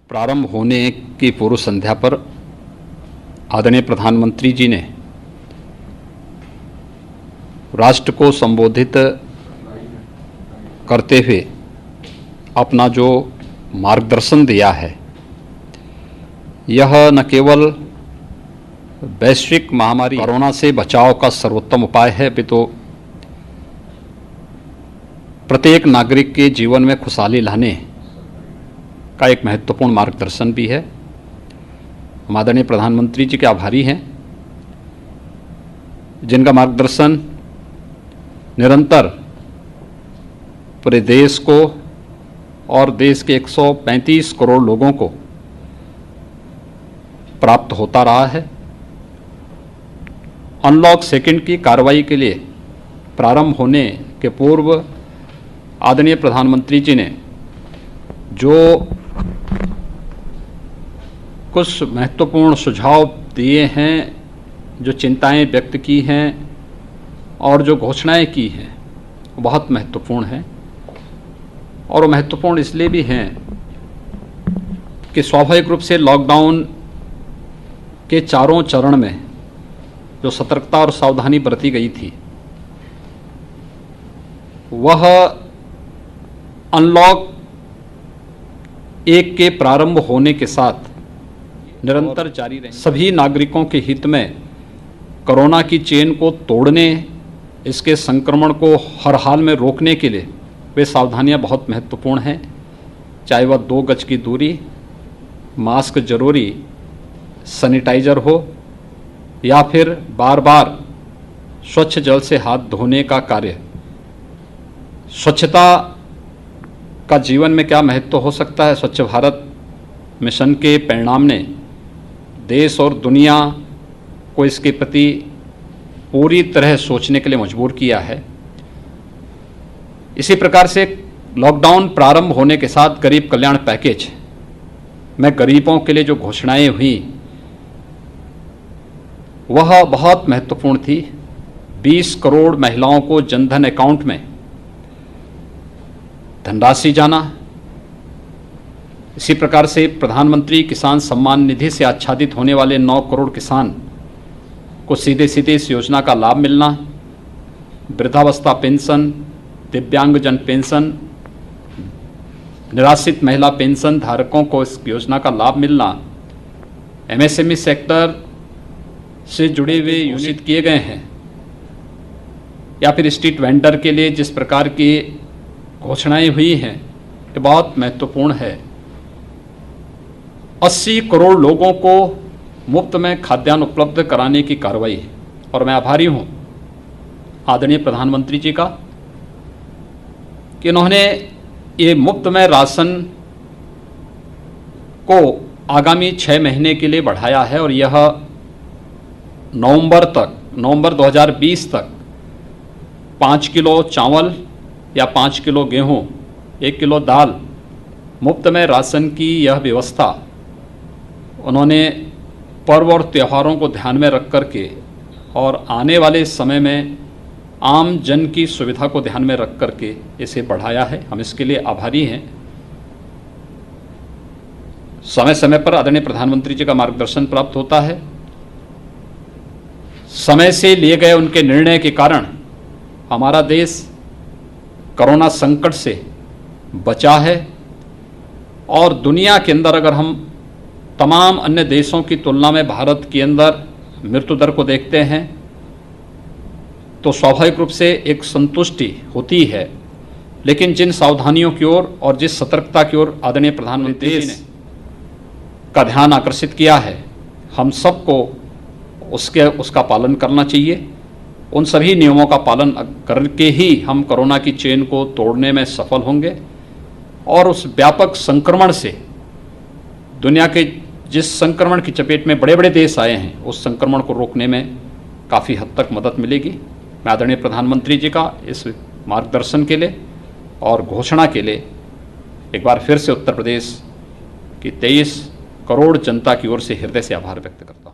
प्रारंभ होने की पूर्व संध्या पर आदरणीय प्रधानमंत्री जी ने राष्ट्र को संबोधित करते हुए अपना जो मार्गदर्शन दिया है, यह न केवल वैश्विक महामारी कोरोना से बचाव का सर्वोत्तम उपाय है, अपितु प्रत्येक नागरिक के जीवन में खुशहाली लाने का एक महत्वपूर्ण मार्गदर्शन भी है। हम आदरणीय प्रधानमंत्री जी के आभारी हैं, जिनका मार्गदर्शन निरंतर पूरे देश को और देश के 135 करोड़ लोगों को प्राप्त होता रहा है। अनलॉक सेकंड की कार्रवाई के लिए प्रारंभ होने के पूर्व आदरणीय प्रधानमंत्री जी ने जो कुछ महत्वपूर्ण सुझाव दिए हैं, जो चिंताएं व्यक्त की हैं और जो घोषणाएं की हैं, बहुत महत्वपूर्ण हैं। और वो महत्वपूर्ण इसलिए भी हैं कि स्वाभाविक रूप से लॉकडाउन के चारों चरण में जो सतर्कता और सावधानी बरती गई थी, वह अनलॉक 1 के प्रारंभ होने के साथ निरंतर जारी रहे। सभी नागरिकों के हित में कोरोना की चेन को तोड़ने, इसके संक्रमण को हर हाल में रोकने के लिए वे सावधानियां बहुत महत्वपूर्ण हैं। चाहे वह 2 गज की दूरी, मास्क जरूरी, सैनिटाइजर हो या फिर बार बार स्वच्छ जल से हाथ धोने का कार्य। स्वच्छता का जीवन में क्या महत्व हो सकता है? स्वच्छ भारत मिशन के परिणाम ने देश और दुनिया को इसके प्रति पूरी तरह सोचने के लिए मजबूर किया है। इसी प्रकार से लॉकडाउन प्रारंभ होने के साथ गरीब कल्याण पैकेज में गरीबों के लिए जो घोषणाएं हुई, वह बहुत महत्वपूर्ण थी। 20 करोड़ महिलाओं को जनधन अकाउंट में धनराशि जाना। इसी प्रकार से प्रधानमंत्री किसान सम्मान निधि से आच्छादित होने वाले 9 करोड़ किसान को सीधे सीधे इस योजना का लाभ मिलना। वृद्धावस्था पेंशन, दिव्यांगजन पेंशन, निराश्रित महिला पेंशन धारकों को इस योजना का लाभ मिलना। एमएसएमई सेक्टर से जुड़े हुए यूनिट किए गए हैं, या फिर स्ट्रीट वेंडर के लिए जिस प्रकार की घोषणाएं हुई हैं, ये बहुत महत्वपूर्ण है। 80 करोड़ लोगों को मुफ्त में खाद्यान्न उपलब्ध कराने की कार्रवाई है। और मैं आभारी हूं आदरणीय प्रधानमंत्री जी का कि इन्होंने ये मुफ्त में राशन को आगामी 6 महीने के लिए बढ़ाया है और यह नवंबर 2020 तक 5 किलो चावल या 5 किलो गेहूं, 1 किलो दाल मुफ्त में राशन की यह व्यवस्था उन्होंने पर्व और त्योहारों को ध्यान में रख करके और आने वाले समय में आम जन की सुविधा को ध्यान में रख करके इसे बढ़ाया है। हम इसके लिए आभारी हैं। समय समय पर आदरणीय प्रधानमंत्री जी का मार्गदर्शन प्राप्त होता है। समय से लिए गए उनके निर्णय के कारण हमारा देश कोरोना संकट से बचा है। और दुनिया के अंदर अगर हम तमाम अन्य देशों की तुलना में भारत के अंदर मृत्यु दर को देखते हैं, तो स्वाभाविक रूप से एक संतुष्टि होती है। लेकिन जिन सावधानियों की ओर और जिस सतर्कता की ओर आदरणीय प्रधानमंत्री जी ने का ध्यान आकर्षित किया है, हम सबको उसका पालन करना चाहिए। उन सभी नियमों का पालन करके ही हम कोरोना की चेन को तोड़ने में सफल होंगे और उस व्यापक संक्रमण से, दुनिया के जिस संक्रमण की चपेट में बड़े बड़े देश आए हैं, उस संक्रमण को रोकने में काफ़ी हद तक मदद मिलेगी। मैं आदरणीय प्रधानमंत्री जी का इस मार्गदर्शन के लिए और घोषणा के लिए एक बार फिर से उत्तर प्रदेश की 23 करोड़ जनता की ओर से हृदय से आभार व्यक्त करता हूँ।